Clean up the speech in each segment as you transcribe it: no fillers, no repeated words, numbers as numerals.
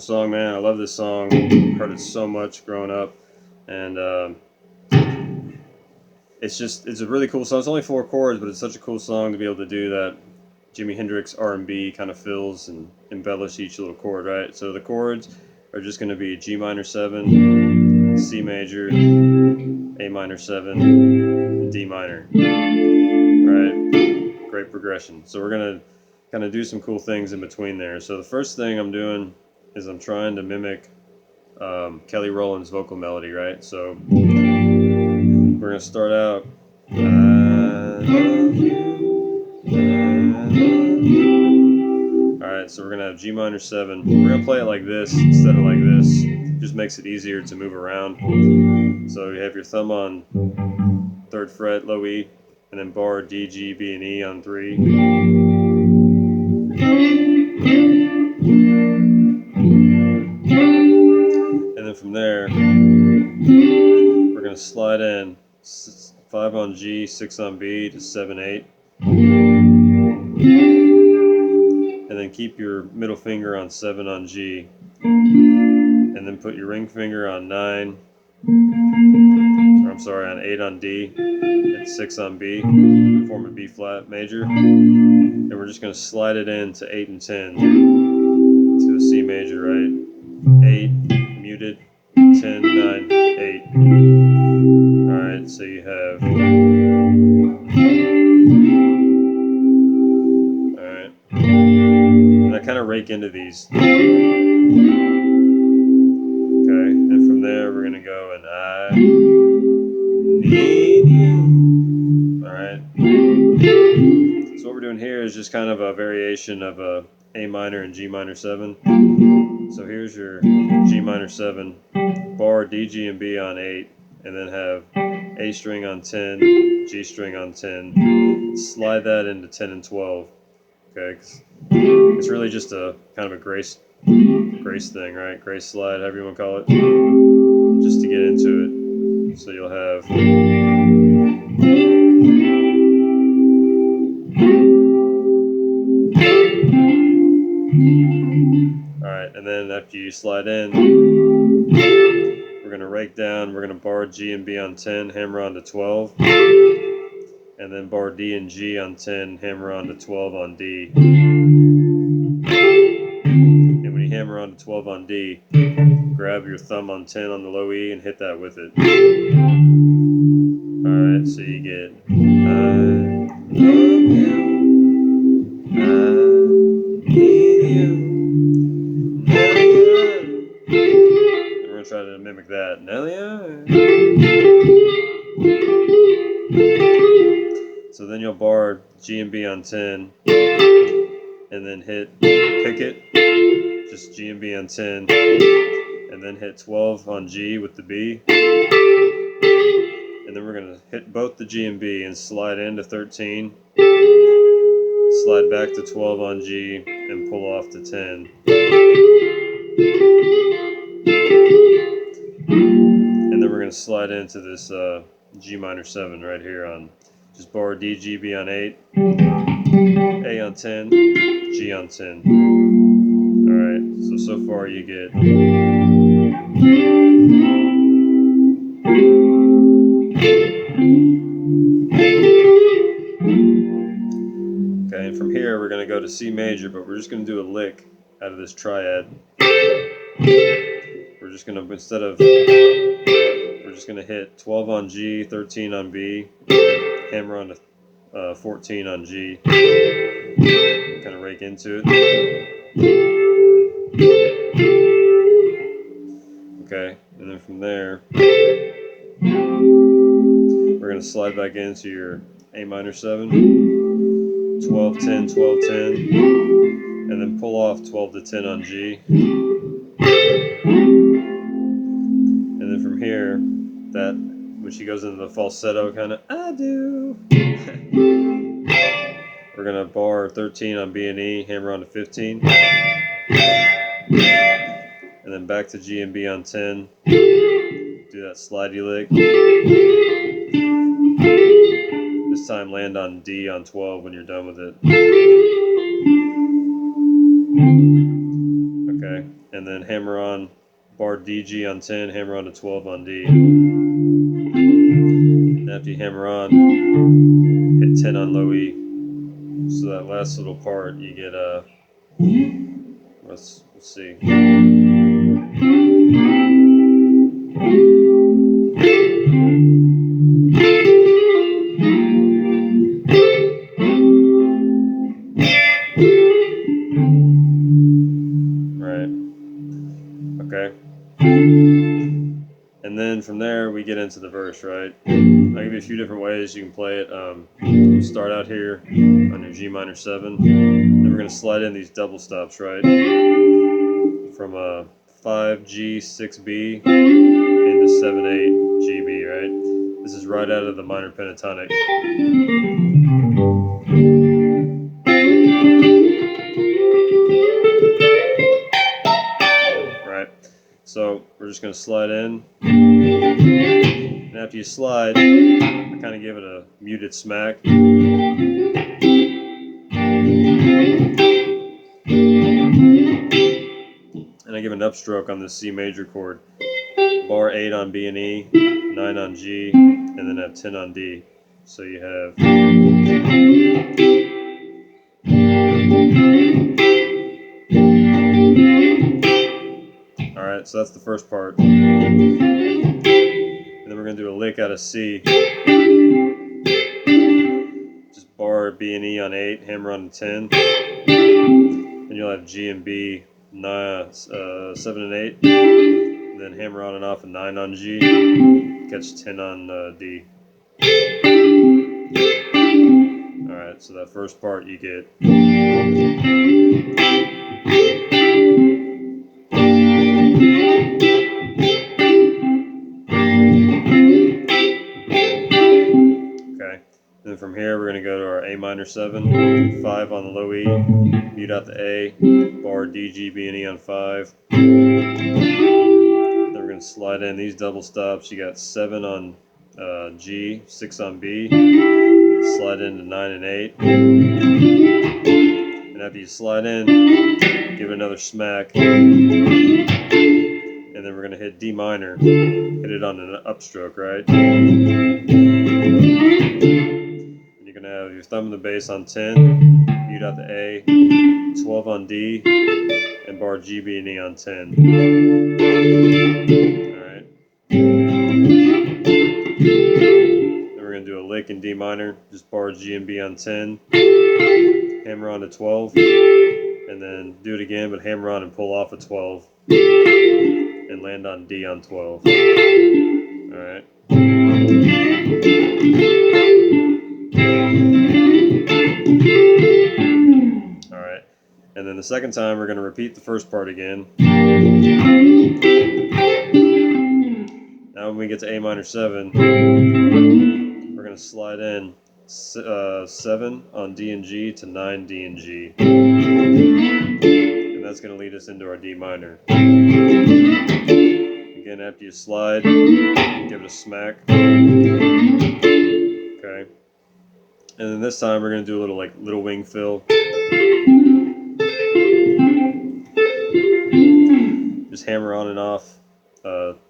song, man. I love this song. Heard it so much growing up, and it's a really cool song. It's only 4 chords, but it's such a cool song to be able to do that Jimi Hendrix R&B kind of fills and embellish each little chord, right? So the chords are just going to be G minor 7, C major, A minor 7, and D minor, right? Great progression. So we're going to kind of do some cool things in between there. So the first thing I'm doing is I'm trying to mimic Kelly Rowland's vocal melody, right? So we're going to start out, I love you. Alright, so we're going to have G minor 7. We're going to play it like this instead of like this. It just makes it easier to move around. So you have your thumb on 3rd fret, low E, and then bar D, G, B, and E on 3. And then from there, we're going to slide in 5 on G, 6 on B to 7, 8. And then keep your middle finger on 7 on G. And then put your ring finger on 9, or I'm sorry, on 8 on D, and 6 on B, form a B flat major. And we're just going to slide it into 8 and 10 to a C major, right? 8, muted, 10, 9, 8. Alright, so you have. Alright. And I kind of rake into these. Okay, and from there we're going to go and I need you. Alright. So what we're doing here is just kind of a variation of a minor and G minor 7. So here's your G minor 7, bar D, G, and B on 8, and then have A string on 10, G string on 10. Slide that into 10 and 12. Okay, it's really just a kind of a grace thing, right? Grace slide, however you want to call it, just to get into it. So you'll have. Alright, and then after you slide in, we're going to rake down, we're going to bar G and B on 10, hammer on to 12, and then bar D and G on 10, hammer on to 12 on D. And when you hammer on to 12 on D, grab your thumb on 10 on the low E and hit that with it. Alright, so you get I love you, I need you, Nelly. And we're going to try to mimic that. Nelly. So then you'll bar G and B on 10, and then pick it, just G and B on 10, and then hit 12 on G with the B. And then we're going to hit both the G and B and slide into 13, slide back to 12 on G, and pull off to 10. And then we're going to slide into this G minor 7 right here on just bar D, G, B on 8, A on 10, G on 10. Alright, so far you get. Okay, and from here we're going to go to C major, but we're just going to do a lick out of this triad. We're just going to, we're just going to hit 12 on G, 13 on B, hammer on to 14 on G, kind of rake into it. Okay, and then from there, we're going to slide back into your A minor 7, 12, 10, 12, 10, and then pull off 12 to 10 on G. And then from here, that when she goes into the falsetto kind of, I do. We're going to bar 13 on B and E, hammer on to 15. And then back to G and B on 10. Do that slidey lick. This time land on D on 12 when you're done with it. Okay, and and then hammer on bar DG on 10, hammer on to 12 on D. And after you hammer on, hit 10 on low E. So that last little part, you get let's see. Right. Okay. And then from there we get into the verse, right? I'll give you a few different ways you can play it. Start out here on your G minor 7. Then we're going to slide in these double stops, right? From 5G 6B into 7/8 GB, right? This is right out of the minor pentatonic. Right? So we're just going to slide in. And after you slide, I kind of give it a muted smack. And I give an upstroke on this C major chord. Bar 8 on B and E, 9 on G, and then have 10 on D. So you have alright, so that's the first part. And then we're going to do a lick out of C. Just bar B and E on 8, hammer on 10. Then you'll have G and B 7 and 8. And then hammer on and off a 9 on G. Catch 10 on D. Alright, so that first part you get. Then from here we're going to go to our A minor 7, 5 on the low E, mute out the A, bar D, G, B, and E on 5. Then we're going to slide in these double stops. You got 7 on G, 6 on B, slide into 9 and 8. And after you slide in, give it another smack. And then we're going to hit D minor, hit it on an upstroke, right? You're going to have your thumb and the bass on 10, mute out the A, 12 on D, and bar G, B, and E on 10. Alright. Then we're going to do a lick in D minor, just bar G and B on 10, hammer on to 12, and then do it again, but hammer on and pull off a 12, and land on D on 12. Alright. Alright, and then the second time we're going to repeat the first part again. Now when we get to A minor 7, we're going to slide in 7 on D and G to 9 D and G. And that's going to lead us into our D minor. Again, after you slide, give it a smack. Okay. And then this time we're going to do a little wing fill. Just hammer on and off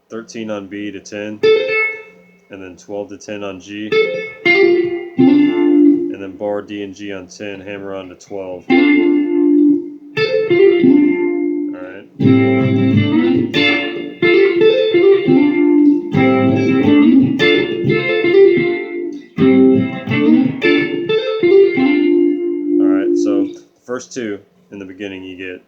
13 on B to 10, and then 12 to 10 on G, and then bar D and G on 10, hammer on to 12. Alright. Alright, so the first two in the beginning you get.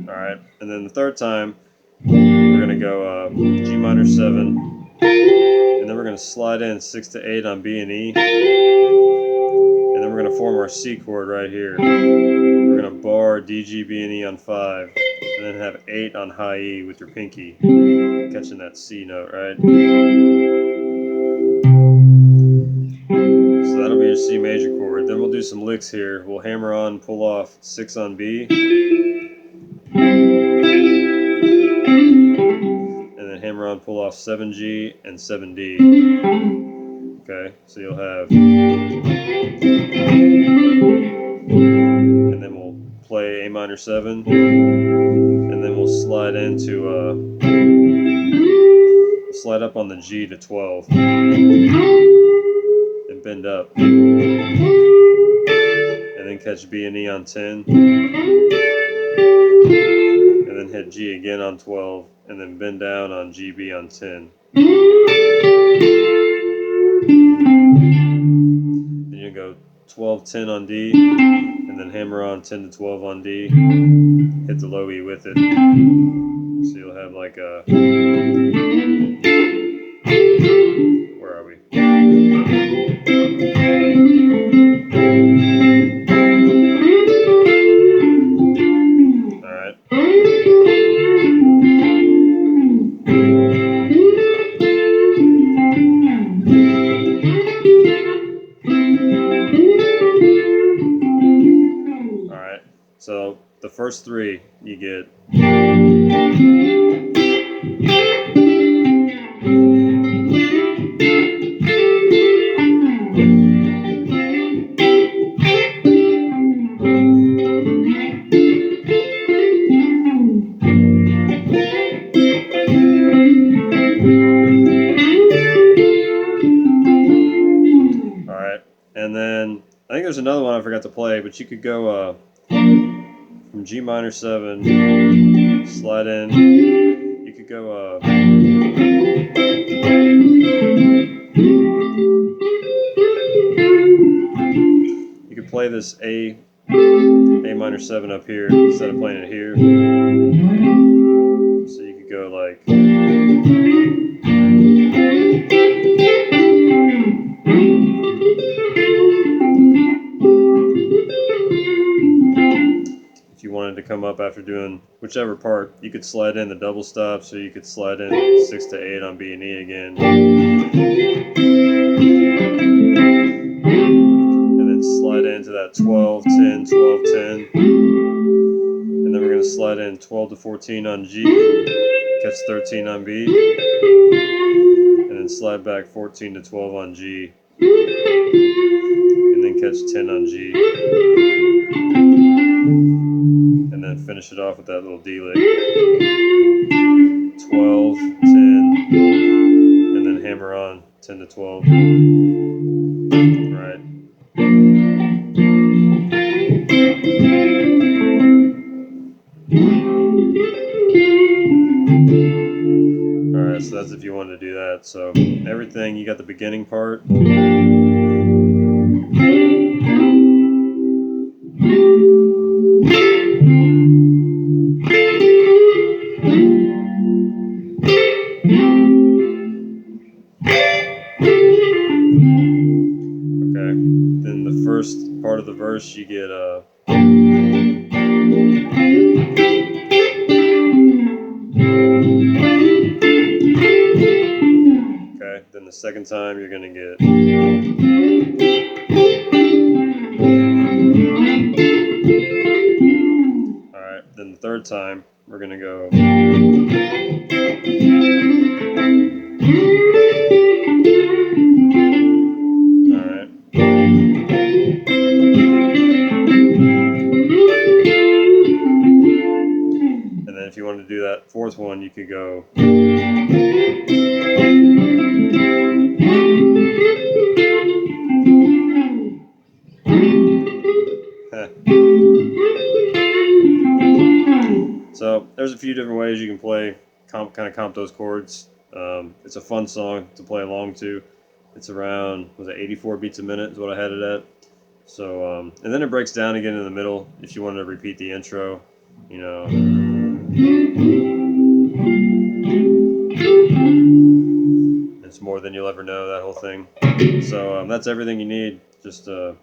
Alright, and then the third time we're going to go G minor 7, and then we're going to slide in 6 to 8 on B and E, and then we're going to form our C chord right here. We're going to bar D, G, B, and E on 5, and then have 8 on high E with your pinky, catching that C note, right? So that'll be your C major chord. Then we'll do some licks here. We'll hammer on, pull off 6 on B, hammer on, pull off 7G and 7D. Okay, so you'll have, and then we'll play A minor 7, and then we'll slide into, slide up on the G to 12, and bend up, and then catch B and E on 10, and then hit G again on 12, and then bend down on G, B on 10. Then you go 12, 10 on D, and then hammer on 10 to 12 on D, hit the low E with it. So you'll have like a, where are we? Alright. Alright, so the first three you get. And then I think there's another one I forgot to play, but you could go from G minor 7, slide in. You could go you could play this A minor 7 up here instead of playing it here. So you could go like, if you wanted to come up after doing whichever part, you could slide in the double stop, so you could slide in 6 to 8 on B and E again. And then slide into that 12, 10, 12, 10. And then we're going to slide in 12 to 14 on G, catch 13 on B, and then slide back 14 to 12 on G, and then catch 10 on G, and then finish it off with that little D lick, 12, 10, and then hammer on 10 to 12, right. Alright, so that's if you wanted to do that. So everything, you got the beginning part. Okay, then the first part of the verse you get okay, then the second time you're gonna get alright, then the third time we're gonna go alright. And then if you wanted to do that fourth one, you could go so there's a few different ways you can play, kind of comp those chords. It's a fun song to play along to. It's around, was it 84 beats a minute is what I had it at. So, and then it breaks down again in the middle if you wanted to repeat the intro, you know. It's more than you'll ever know, that whole thing. So that's everything you need. Just you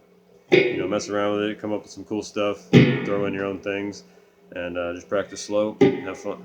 know, mess around with it, come up with some cool stuff, throw in your own things, and just practice slow, have fun.